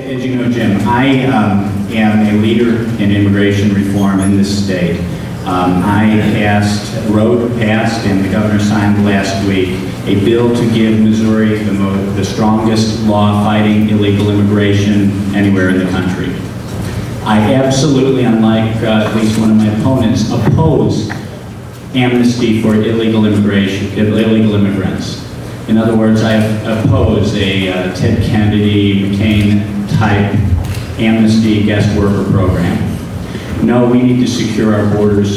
As you know, Jim, I am a leader in immigration reform in this state. I passed, and the governor signed last week, a bill to give Missouri the strongest law fighting illegal immigration anywhere in the country. I absolutely, unlike at least one of my opponents, oppose amnesty for illegal immigrants. In other words, I oppose a Ted Kennedy, McCain-type amnesty guest worker program. No, we need to secure our borders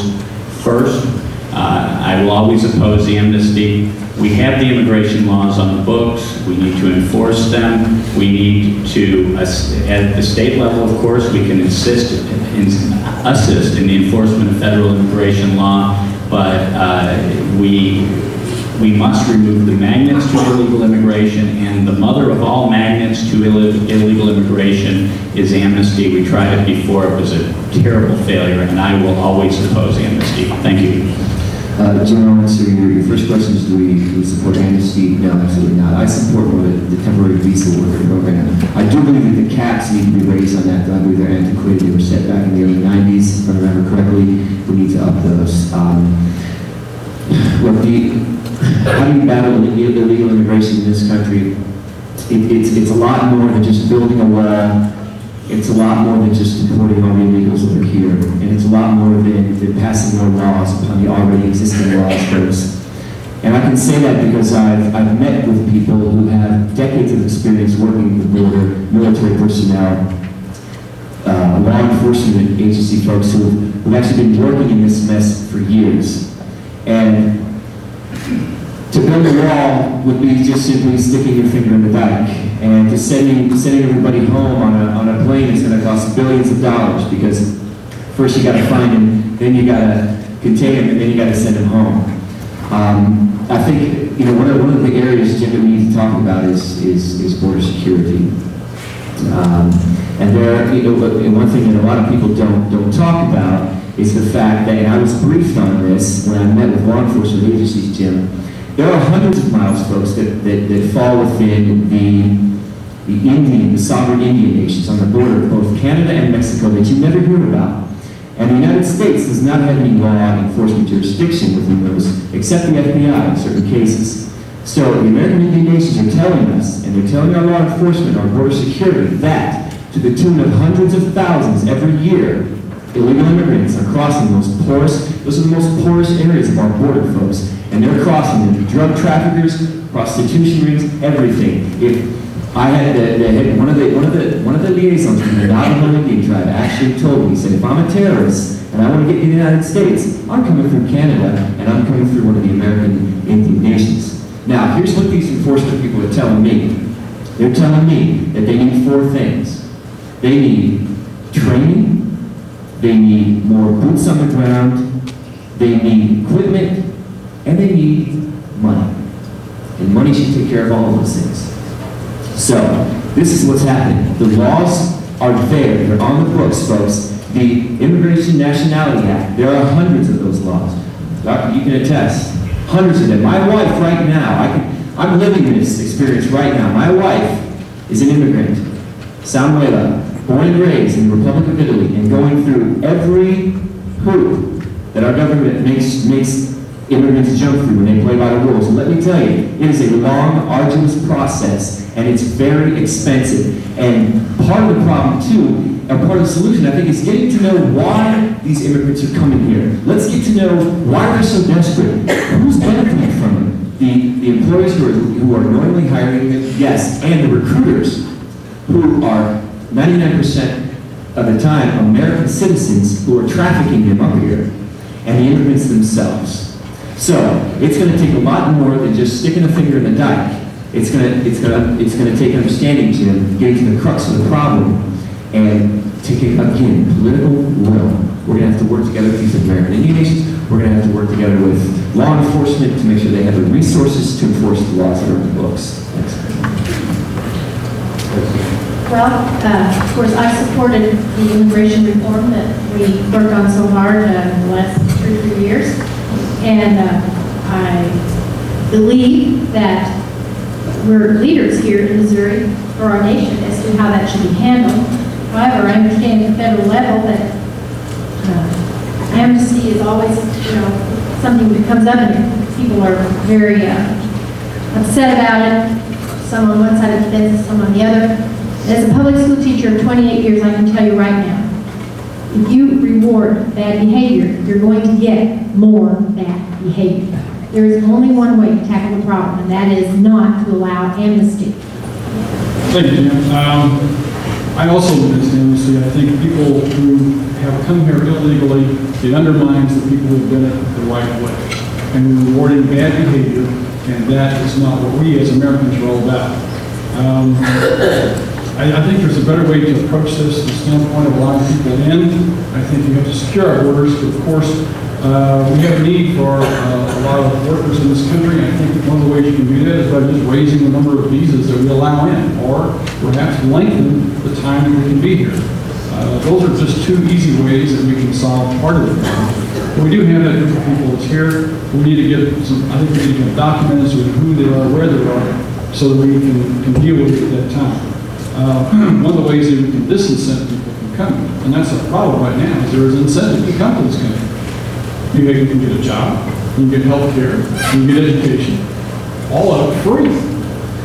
first. I will always oppose the amnesty. We have the immigration laws on the books. We need to enforce them. We need to, at the state level, of course, we can assist in the enforcement of federal immigration law, but we must remove the magnets to illegal immigration, and the mother of all magnets to illegal immigration is amnesty. We tried it before. It was a terrible failure, and I will always oppose amnesty. Thank you. Jim, I'll answer your first question is, do we support amnesty? No, absolutely not. I support the temporary visa worker program. I do believe that the caps need to be raised on that. I believe they're antiquated. They were set back in the early 90s, if I remember correctly. We need to up those. How do you battle illegal immigration in this country? It's a lot more than just building a wall. It's a lot more than just deporting all the illegals that are here. And it's a lot more than passing more laws upon the already existing laws first. And I can say that because I've met with people who have decades of experience working with the border, military personnel, law enforcement agency folks who've actually been working in this mess for years. And to build a wall would be just simply sticking your finger in the dike. And to sending everybody home on a plane is going to cost billions of dollars, because first you got to find them, then you got to contain them, and then you got to send them home. I think one of the big areas, Jim, that we need to talk about is border security. And one thing that a lot of people don't talk about is the fact that, and I was briefed on this when I met with law enforcement agencies, Jim, there are hundreds of miles, folks, that fall within the sovereign Indian nations on the border of both Canada and Mexico that you never hear about. And the United States does not have any law enforcement jurisdiction within those, except the FBI in certain cases. So the American Indian nations are telling us, and they're telling our law enforcement, our border security, that to the tune of hundreds of thousands every year, illegal immigrants are crossing those are the most porous areas of our border, folks. And they're crossing them. Drug traffickers, prostitution rings, everything. If I had one of the liaisons from the Navajo Indian tribe actually told me, he said, if I'm a terrorist and I want to get in the United States, I'm coming through Canada and I'm coming through one of the American Indian nations. Now, here's what these enforcement people are telling me. They're telling me that they need 4 things. They need training, they need more boots on the ground, they need equipment, and they need money. And money should take care of all of those things. So, this is what's happening. The laws are there. They're on the books, folks. The Immigration Nationality Act, there are hundreds of those laws. Doctor, you can attest. Hundreds of them. My wife right now, I'm living this experience right now. My wife is an immigrant. Samuela, born and raised in the Republic of Italy, and going through every hoop that our government makes immigrants jump through when they play by the rules. And let me tell you, it is a long, arduous process, and it's very expensive. And part of the problem, too, and part of the solution, I think, is getting to know why these immigrants are coming here. Let's get to know why they're so desperate. Who's benefiting from it? The employers who are knowingly hiring them, yes, and the recruiters who are 99% of the time American citizens who are trafficking them up here, and the immigrants themselves. So it's going to take a lot more than just sticking a finger in the dike. It's going to take understanding, Jim, getting to the crux of the problem, and taking, again, political will. We're going to have to work together with these American Indian nations. We're going to have to work together with law enforcement to make sure they have the resources to enforce the laws that are in the books. Thanks. Well, of course, I supported the immigration reform that we worked on so hard in the last 3 or 4 years. And I believe that we're leaders here in Missouri for our nation as as to how that should be handled. However, I understand at the federal level that amnesty is always, something that comes up and people are very upset about it. Some on one side of the fence, some on the other. As a public school teacher of 28 years, I can tell you right now, if you reward bad behavior, you're going to get more bad behavior. There is only one way to tackle the problem, and that is not to allow amnesty. Thank you, Jan. I also believe in amnesty. I think people who have come here illegally, it undermines the people who have done it the right way. And we're rewarding bad behavior, and that is not what we as Americans are all about. I think there's a better way to approach this from the standpoint of allowing people in. I think we have to secure our borders, but of course, we have a need for a lot of workers in this country. I think one of the ways you can do that is by just raising the number of visas that we allow in, or perhaps lengthen the time that we can be here. Those are just two easy ways that we can solve part of the problem. But we do have that group of people that's here. We need to get some, I think we need to get documents with who they are, where they are, so that we can deal with it at that time. One of the ways that we can disincent people from coming, and that's a problem right now, is there is incentive to come to this country. You can get a job, you can get health care, you can get education, all of it free.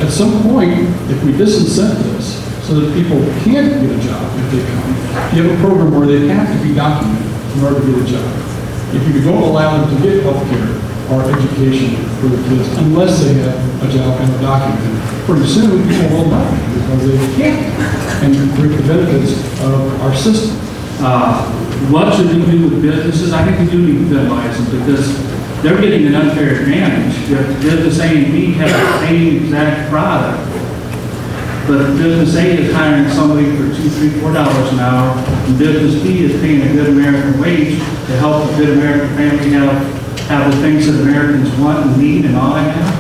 At some point, if we disincent this so that people can't get a job if they come, you have a program where they have to be documented in order to get a job. If you don't allow them to get health care or education for the kids unless they have a job and a document, pretty soon people will not because they can't and reap the benefits of our system. What should we do with businesses? I think we do need to penalize them because they're getting an unfair advantage. Business A and B have the same exact product, but business A is hiring somebody for $2, $3, $4 an hour, and business B is paying a good American wage to help a good American family have the things that Americans want and need and all that now.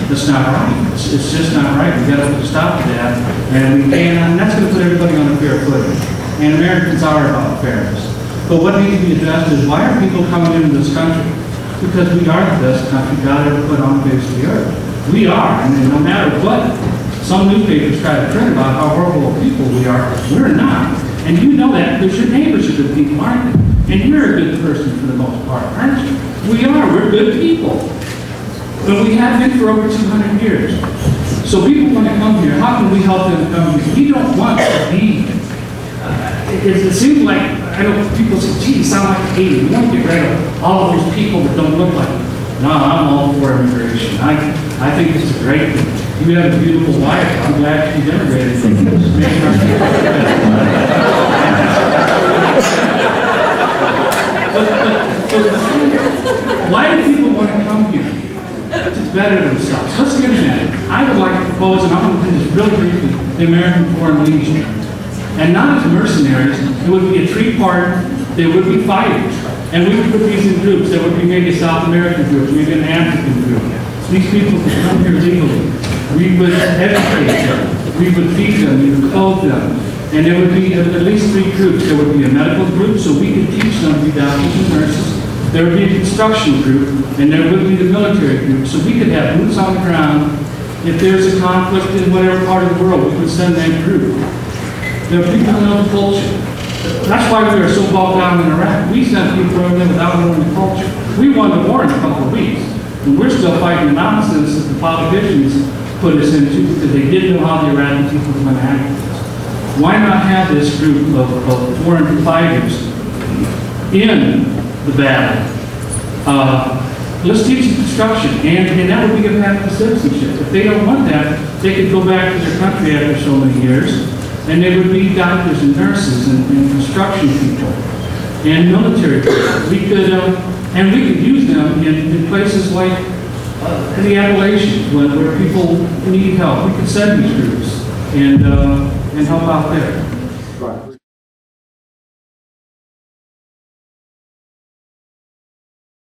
That's not right. It's just not right. We've got to put a stop to that, and that's going to put everybody on a fair footing. And Americans are about fairness. But what needs to be addressed is why are people coming into this country? Because we are the best country God ever put on the face of the earth. We are, and no matter what some newspapers try to print about how horrible people we are, we're not. And you know that because your neighbors are good people, aren't they? And you're a good person for the most part, aren't you? We are. We're good people. But we have been for over 200 years. So people want to come here. How can we help them come here? We don't want to be. It seems like, I know people say, gee, you sound like a Haiti. We want to get rid of all of those people that don't look like you. No, I'm all for immigration. I think it's a great thing. You have a beautiful wife. I'm glad she's immigrated. Why do people want to come here? To better themselves. Let's get into it. I would like to propose, and I'm going to do this real briefly, the American Foreign Legion. And not as mercenaries, it would be a treaty partner, there would be fighters. And we would put these in groups. There would be maybe a South American group, maybe an African group. These people would come here legally. We would educate them. We would feed them. We would clothe them. And there would be at least 3 groups. There would be a medical group, so we could teach them to be doctors and nurses. There would be a construction group, and there would be the military group. So we could have boots on the ground. If there's a conflict in whatever part of the world, we would send that group. There are people who know the culture. That's why we are so bogged down in Iraq. We sent people over there without knowing the culture. We won the war in a couple of weeks. And we're still fighting the nonsense that the politicians put us into because they didn't know how the Iraqi people were going to act with us. Why not have this group of foreign fighters in the battle? Let's teach them construction, and that would be a path to citizenship. If they don't want that, they could go back to their country after so many years. And there would be doctors and nurses and construction people and military people. We could use them in places like the Appalachians where people need help. We could send these groups and help out there.